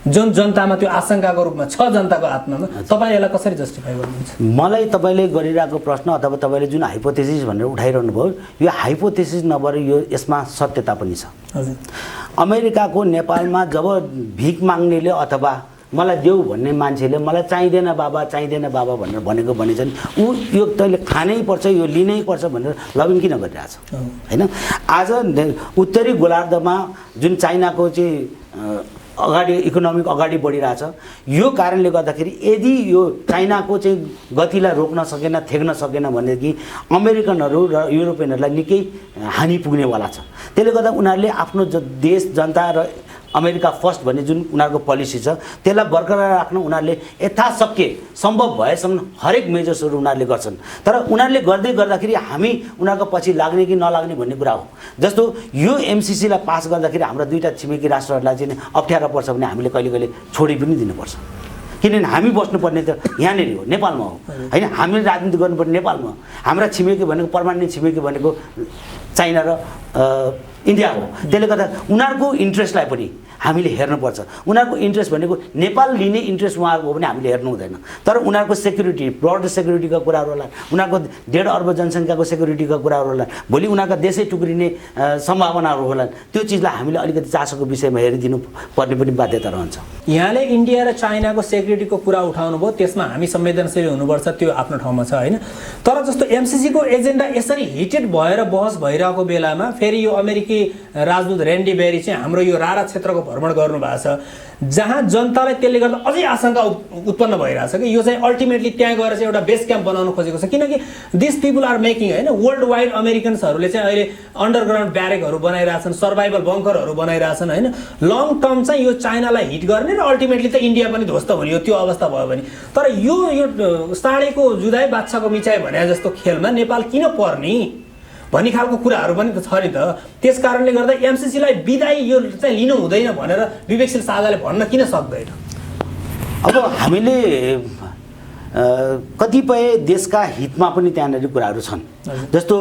जुन जनतामा त्यो आशंकाको रूपमा छ जनताको आत्मामा, तपाईँ यसलाई कसरी जस्टिफाई गर्नुहुन्छ? मलाई तपाईँले गरिरहेको प्रश्न अथवा तपाईँले जुन हाइपोथेसिस भनेर उठाइरहनु भयो, यो हाइपोथेसिस नभएर यो यसमा सत्यता पनि छ। अमेरिकाको नेपालमा जब भिख माग्नेले अथवा मलाई देऊ भन्ने मान्छेले मलाई चाहिँदैन बाबा भनेर भनेको भनेछन्, ऊ यो तैँले खानै पर्छ, यो लिनै पर्छ भनेर लबिङ किन गरिरहेछ होइन। आज उत्तरी गोलार्धमा जुन चाइनाको चाहिँ अगाडि इकोनोमिक अगाडि बढिरहेछ, यो कारणले गर्दाखेरि यदि यो चाइनाको चाहिँ गतिलाई रोक्न सकेन, थेक्न सकेन भनेदेखि अमेरिकनहरू र युरोपियनहरूलाई निकै हानि पुग्नेवाला छ। त्यसले गर्दा उनीहरूले आफ्नो देश जनता र अमेरिका फर्स्ट भन्ने जुन उनीहरूको पोलिसी छ त्यसलाई बरकरार राख्न उनीहरूले यथाशक्य सम्भव भएसम्म हरेक मेजर्सहरू उनीहरूले गर्छन्। तर उनीहरूले गर्दै गर्दाखेरि हामी उनीहरूको पछि लाग्ने कि नलाग्ने भन्ने कुरा हो। जस्तो यो एमसिसीलाई पास गर्दाखेरि हाम्रा 2टा छिमेकी राष्ट्रहरूलाई चाहिँ अप्ठ्यारो पर्छ भने हामीले कहिले कहिले छोडी पनि दिनुपर्छ, किनभने हामी बस्नुपर्ने त यहाँनिर हो, नेपालमा हो होइन। हामीले राजनीति गर्नुपर्ने नेपालमा, हाम्रा छिमेकी भनेको पर्मानेन्ट छिमेकी भनेको चाइना र इन्डिया हो। त्यसले गर्दा उनीहरूको इन्ट्रेस्टलाई पनि हामीले हेर्नुपर्छ। उनीहरूको इन्ट्रेस्ट भनेको नेपाल लिने इन्ट्रेस्ट उहाँहरूको हो भने हामीले हेर्नु हुँदैन, तर उनीहरूको सेक्युरिटी, ब्रड सेक्युरिटीका कुराहरू होला, उनीहरूको 1.5 अर्ब जनसङ्ख्याको सेक्युरिटीका कुराहरू होला, भोलि उनीहरूका देशै टुक्रिने सम्भावनाहरू होला, त्यो चिजलाई हामीले अलिकति चासोको विषयमा हेरिदिनु पर्ने पनि बाध्यता रहन्छ। यहाँले इन्डिया र चाइनाको सेक्युरिटीको कुरा उठाउनु भयो, त्यसमा हामी संवेदनशील हुनुपर्छ, त्यो आफ्नो ठाउँमा छ होइन। तर जस्तो एमसिसीको एजेन्डा यसरी हिटेड भएर बहस भइरहेको बेलामा फेरि यो अमेरिकी राजदूत रेन्डी बेरी चाहिँ हाम्रो यो रारा क्षेत्रको भ्रमण गर्नु भएको छ, जहाँ जनतालाई त्यसले गर्दा अझै आशंका उत्पन्न भइरहेछ कि यो चाहिँ अल्टिमेटली त्यहाँ गएर चाहिँ एउटा बेस क्याम्प बनाउनु खोजेको छ, किनकि दिस पिपल आर मेकिङ होइन वर्ल्ड वाइड अमेरिकन्सहरूले चाहिँ अहिले अन्डरग्राउन्ड ब्यारेकहरू बनाइरहेछन्, सर्भाइभल बङ्करहरू बनाइरहेछन् होइन। लङ टर्म चाहिँ यो चाइनालाई हिट गर्ने र अल्टिमेटली त इन्डिया पनि ध्वस्त हुने हो त्यो अवस्था भयो भने। तर यो साँडेको जुधाइ बाछाको मिचाइ भने जस्तो खेलमा नेपाल किन पर्ने भन्ने खालको कुराहरू पनि त छ नि त। त्यस कारणले गर्दा एमसिसीलाई बिदाई यो चाहिँ लिनु हुँदैन भनेर विवेकशील साझाले भन्न किन सक्दैन? अब हामीले कतिपय देशका हितमा पनि त्यहाँनिर कुराहरू छन्, जस्तो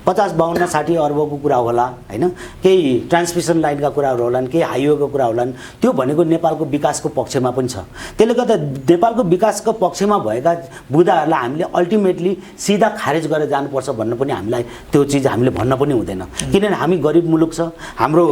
50, 52, 60 अर्बको कुरा होला होइन, केही ट्रान्समिसन लाइनका कुराहरू होलान्, केही हाइवेको कुरा होलान्, त्यो भनेको नेपालको विकासको पक्षमा पनि छ। त्यसले गर्दा नेपालको विकासको पक्षमा भएका बुदाहरूलाई हामीले अल्टिमेटली सिधा खारेज गरेर जानुपर्छ भन्न पनि हामीलाई त्यो चिज हामीले भन्न पनि हुँदैन, किनभने हामी गरिब मुलुक छ, हाम्रो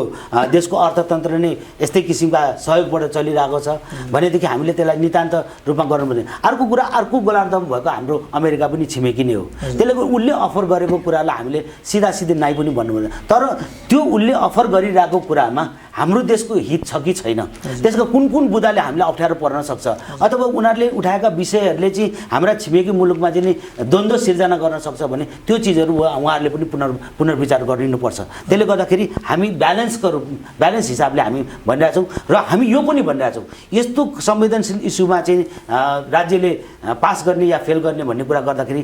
देशको अर्थतन्त्र नै यस्तै किसिमका सहयोगबाट चलिरहेको छ भनेदेखि हामीले त्यसलाई नितान्त रूपमा गर्नुपर्ने। अर्को कुरा, अर्को गोलार्धमा भएको हाम्रो अमेरिका पनि छिमेकी नै हो, त्यसले उसले अफर गरेको कुरालाई हामीले सिधासिधै नाइ पनि भन्नुपर्दैन। तर त्यो उसले अफर गरिरहेको कुरामा हाम्रो देशको हित छ कि छैन, त्यसको कुन कुन बुदाले हामीलाई अप्ठ्यारो पर्न सक्छ, अथवा उनीहरूले उठाएका विषयहरूले चाहिँ हाम्रा छिमेकी मुलुकमा चाहिँ द्वन्द्व सिर्जना गर्न सक्छ भने त्यो चिजहरू उहाँहरूले पनि पुनर्विचार गरिनुपर्छ। त्यसले गर्दाखेरि हामी ब्यालेन्स हिसाबले हामी भनिरहेछौँ र हामी यो पनि भनिरहेछौँ यस्तो संवेदनशील इस्युमा चाहिँ राज्यले पास गर्ने या फेल गर्ने भन्ने कुरा गर्दाखेरि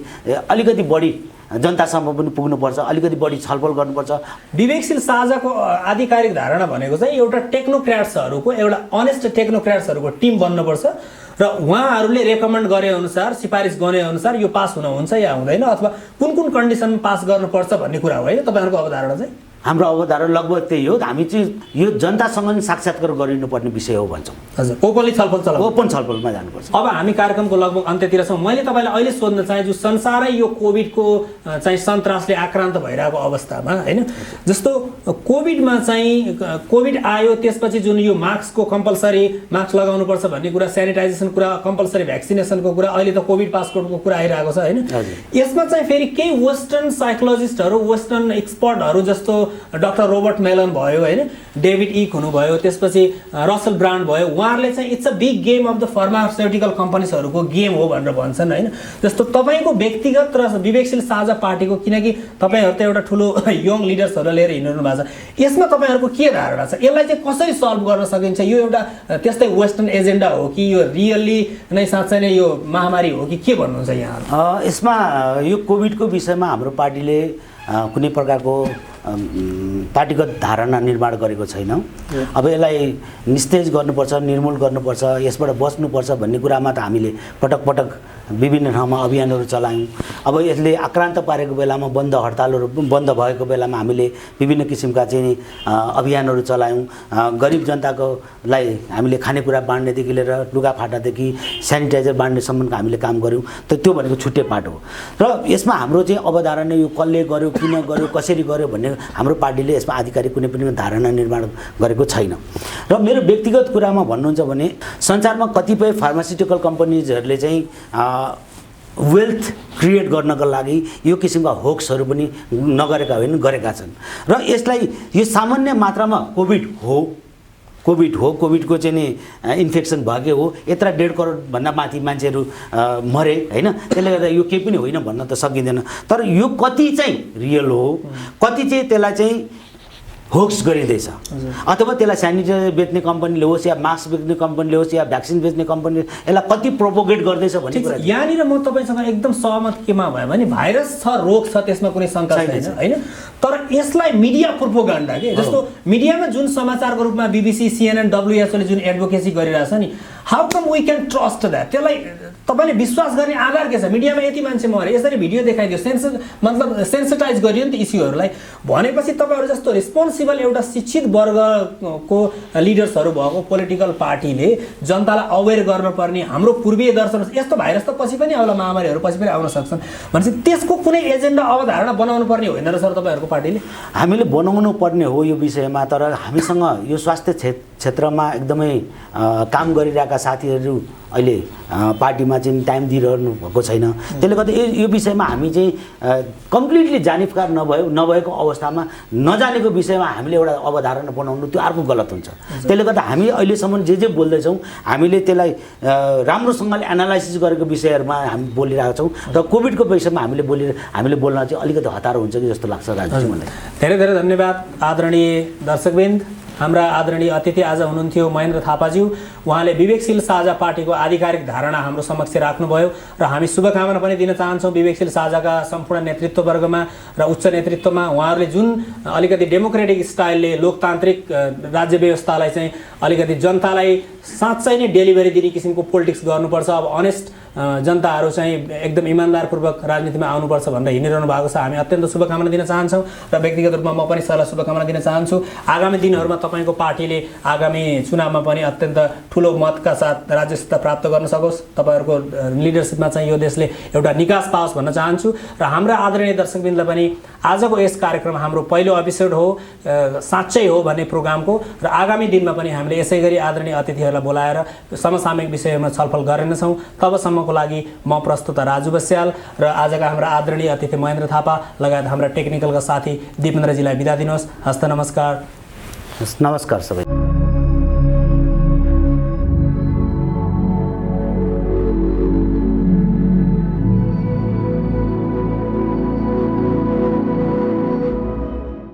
अलिकति बढी जनतासम्म पनि पुग्नुपर्छ, अलिकति बढी छलफल गर्नुपर्छ। विवेकशील साझाको आधिकारिक धारणा भनेको चाहिँ एउटा टेक्नोक्र्याट्सहरूको, एउटा अनेस्ट टेक्नोक्र्याट्सहरूको टिम बन्नुपर्छ र उहाँहरूले रेकमेन्ड गरे अनुसार, सिफारिस गर्ने अनुसार यो पास हुन्छ या हुँदैन, अथवा कुन कुन कन्डिसनमा पास गर्नुपर्छ भन्ने कुरा हो होइन तपाईँहरूको अवधारणा चाहिँ? हाम्रो अवधारणा लगभग त्यही हो। हामी चाहिँ यो जनतासँग नि साक्षात्कार गरिनुपर्ने विषय हो भन्छौँ। हजुर, ओपन छलफलमा जानुपर्छ। अब हामी कार्यक्रमको लगभग अन्त्यतिर छौँ। मैले तपाईँलाई अहिले सोध्न चाहे जो संसारै यो कोभिडको चाहिँ सन्तासले आक्रान्त भइरहेको अवस्थामा होइन, जस्तो कोभिडमा चाहिँ कोभिड आयो त्यसपछि जुन यो मास्कको कम्पलसरी मास्क लगाउनुपर्छ भन्ने कुरा, सेनिटाइजेसन कुरा, कम्पलसरी भ्याक्सिनेसनको कुरा, अहिले त कोभिड पासपोर्टको कुरा आइरहेको छ होइन। यसमा चाहिँ फेरि केही वेस्टर्न साइकोलोजिस्टहरू, वेस्टर्न एक्सपर्टहरू जस्तो डाक्टर रोबर्ट मेलन भयो होइन, डेभिड इक हुनुभयो, त्यसपछि रसल ब्रान्ड भयो, उहाँहरूले चाहिँ it's a big game of the pharmaceutical कम्पनीहरूको गेम हो भनेर भन्छन् होइन। जस्तो तपाईँको व्यक्तिगत र विवेकशील साझा पार्टीको, किनकि तपाईँहरू त एउटा ठुलो यङ लिडर्सहरू लिएर हिँड्नु भएको छ, यसमा तपाईँहरूको के धारणा छ? यसलाई चाहिँ कसरी सल्भ गर्न सकिन्छ? यो एउटा त्यस्तै वेस्टर्न एजेन्डा हो कि यो रियल्ली नै साँच्चै नै यो महामारी हो कि के भन्नुहुन्छ यहाँहरू? यसमा यो कोभिडको विषयमा हाम्रो पार्टीले कुनै प्रकारको पार्टीगत धारणा निर्माण गरेको छैन। अब यसलाई निस्तेज गर्नुपर्छ, निर्मूल गर्नुपर्छ, यसबाट बच्नुपर्छ भन्ने कुरामा त हामीले पटक पटक विभिन्न ठाउँमा अभियानहरू चलायौँ। अब यसले आक्रान्त पारेको बेलामा हडतालहरू बन्द भएको बेलामा हामीले विभिन्न किसिमका चाहिँ अभियानहरू चलायौँ। गरिब जनताकोलाई हामीले खानेकुरा बाँड्नेदेखि लिएर लुगाफाटादेखि सेनिटाइजर बाँड्नेसम्मको हामीले काम गऱ्यौँ। त त्यो भनेको छुट्टै पार्ट हो र यसमा हाम्रो चाहिँ अवधारणा यो कसले गर्यो, किन गर्यो, कसरी गर्यो भन्ने हाम्रो पार्टीले यसमा आधिकारिक कुनै पनि धारणा निर्माण गरेको छैन। र मेरो व्यक्तिगत कुरामा भन्नुहुन्छ भने संसारमा कतिपय फार्मास्युटिकल कम्पनीजहरूले चाहिँ वेल्थ क्रिएट गर्नको लागि यो किसिमका होक्सहरू पनि नगरेका होइन, गरेका छन्। र यसलाई यो सामान्य मात्रामा कोभिडको चाहिँ नि इन्फेक्सन भएकै हो, यत्र 1.5 करोडभन्दा माथि मान्छेहरू मरे होइन। त्यसले गर्दा यो केही पनि होइन भन्न त सकिँदैन। तर यो कति चाहिँ रियल हो, कति चाहिँ त्यसलाई चाहिँ होक्स गरिँदैछ, अथवा त्यसलाई सेनिटाइजर बेच्ने कम्पनीले होस् या मास्क बेच्ने कम्पनीले होस् या भ्याक्सिन बेच्ने कम्पनीले यसलाई कति प्रोपोगेट गर्दैछ भन्ने कुरा। यहाँनिर म तपाईँसँग एकदम सहमत केमा भयो भने भाइरस छ, रोग छ, त्यसमा कुनै शङ्का छैन होइन। तर यसलाई मिडिया प्रोपोगन्डा के जस्तो मिडियामा जुन समाचारको रूपमा BBC, CNN, WHO ले जुन एडभोकेसी गरिरहेछ नि, how come we can trust that? त्यसलाई तपाईँले विश्वास गर्ने आधार के छ? मिडियामा यति मान्छे मरे, यसरी भिडियो देखाइदियो, सेन्सिटाइज गरियो नि त इस्युहरूलाई। भनेपछि तपाईँहरू जस्तो रिस्पोन्सिबल एउटा शिक्षित वर्गको लिडर्सहरू भएको पोलिटिकल पार्टीले जनतालाई अवेर गर्नुपर्ने, हाम्रो पूर्वीय दर्शन यस्तो भाइरस त पछि पनि आउला, महामारीहरू पछि पनि आउन सक्छन् भनेपछि त्यसको कुनै एजेन्डा अवधारणा बनाउनु पर्ने होइन र सर तपाईँहरूको पार्टीले? हामीले बनाउनु पर्ने हो यो विषयमा, तर हामीसँग यो स्वास्थ्य क्षेत्रमा एकदमै काम गरिरहेका साथीहरू अहिले पार्टीमा चाहिँ टाइम दिइरहनु भएको छैन। त्यसले गर्दा यो विषयमा हामी चाहिँ कम्प्लिटली जानिफकार नभएको अवस्थामा नजानेको विषयमा हामीले एउटा अवधारणा बनाउनु त्यो अर्को गलत हुन्छ। त्यसले गर्दा हामी अहिलेसम्म जे बोल्दैछौँ हामीले त्यसलाई राम्रोसँगले एनालाइसिस गरेको विषयहरूमा हामी बोलिरहेका छौँ। र कोभिडको विषयमा हामीले बोल्न चाहिँ अलिकति हतारो हुन्छ कि जस्तो लाग्छ राजुजी मलाई। धेरै धेरै धन्यवाद आदरणीय दर्शकवृन्द। हाम्रा आदरणीय अतिथि आज हुनुहुन्थ्यो महेन्द्र थापाज्यू। उहाँले विवेकशील साझा पार्टीको आधिकारिक धारणा हाम्रो समक्ष राख्नुभयो र हामी शुभकामना पनि दिन चाहन्छौँ विवेकशील साझाका सम्पूर्ण नेतृत्ववर्गमा र उच्च नेतृत्वमा। उहाँहरूले जुन अलिकति डेमोक्रेटिक स्टाइलले लोकतान्त्रिक राज्य व्यवस्थालाई चाहिँ अलिकति जनतालाई साँच्चै नै डेलिभरी दिने किसिमको पोलिटिक्स गर्नुपर्छ, अब अनेस्ट जनताहरू चाहिँ एकदम इमान्दारपूर्वक राजनीतिमा आउनुपर्छ भनेर हिँडिरहनु भएको छ। हामी अत्यन्त शुभकामना दिन चाहन्छौँ र व्यक्तिगत रूपमा म पनि सरलाई शुभकामना दिन चाहन्छु। आगामी दिनहरूमा तपाईँको पार्टीले आगामी चुनावमा पनि अत्यन्त ठुलो मतका साथ राज्य सत्ता प्राप्त गर्न सकोस्, तपाईँहरूको लिडरसिपमा चाहिँ यो देशले एउटा निकास पाओस् भन्न चाहन्छु। र हाम्रा आदरणीय दर्शकवृन्दलाई पनि आजको यस कार्यक्रम हाम्रो पहिलो एपिसोड हो, साँच्चै हो भन्ने प्रोग्रामको, र आगामी दिनमा पनि हामीले यसै गरी आदरणीय अतिथिहरूलाई बोलाएर समसामयिक विषयहरूमा छलफल गर्नेछौँ। तबसम्मको लागि म प्रस्तुता राजु बस्याल र आजका हाम्रा आदरणीय अतिथि महेन्द्र थापा लगायत हाम्रा टेक्निकलका साथी दिपेन्द्रजीलाई बिदा दिनुहोस्। हस्त नमस्कार। नमस्कार सबै।